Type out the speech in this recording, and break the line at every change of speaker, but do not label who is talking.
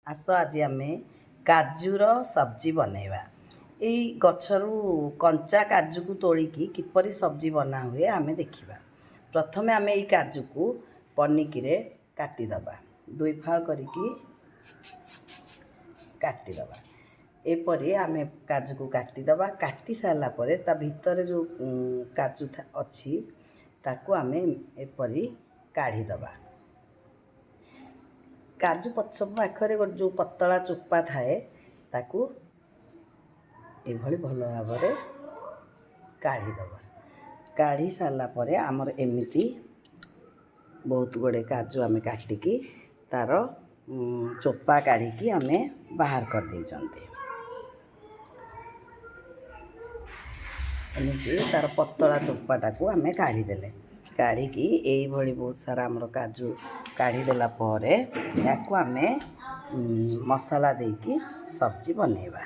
ଆସ ଆଜି ଆମେ କାଜୁର ସବ୍ଜି ବନେଇବା। ଏଇ ଗଛରୁ କଞ୍ଚା କାଜୁକୁ ତୋଳିକି କିପରି ସବ୍ଜି ବନା ହୁଏ ଆମେ ଦେଖିବା। ପ୍ରଥମେ ଆମେ ଏଇ କାଜୁକୁ ପନିକିରେ କାଟିଦେବା, ଦୁଇ ଫାଳ କରିକି କାଟିଦେବା। ଏପରି ଆମେ କାଜୁକୁ କାଟିଦେବା। କାଟି ସାରିଲା ପରେ ତା ଭିତରେ ଯେଉଁ କାଜୁ ଅଛି ତାକୁ ଆମେ ଏପରି କାଢ଼ିଦେବା। କାଜୁ ପଛ ପାଖରେ ଯେଉଁ ପତଳା ଚୋପା ଥାଏ ତାକୁ ଏଭଳି ଭଲ ଭାବରେ କାଢ଼ିଦେବା। କାଢ଼ି ସାରିଲା ପରେ ଆମର ଏମିତି ବହୁତ ଗୁଡ଼ିଏ କାଜୁ ଆମେ କାଟିକି ତା'ର ଚୋପା କାଢ଼ିକି ଆମେ ବାହାର କରିଦେଇଛନ୍ତି। ଏମିତି ତା'ର ପତଳା ଚୋପାଟାକୁ ଆମେ କାଢ଼ିଦେଲେ, କାଢ଼ିକି ଏଇଭଳି ବହୁତ ସାରା ଆମର କାଜୁ କାଢ଼ିଦେଲା ପରେ ୟାକୁ ଆମେ ମସଲା ଦେଇକି ସବ୍ଜି ବନେଇବା।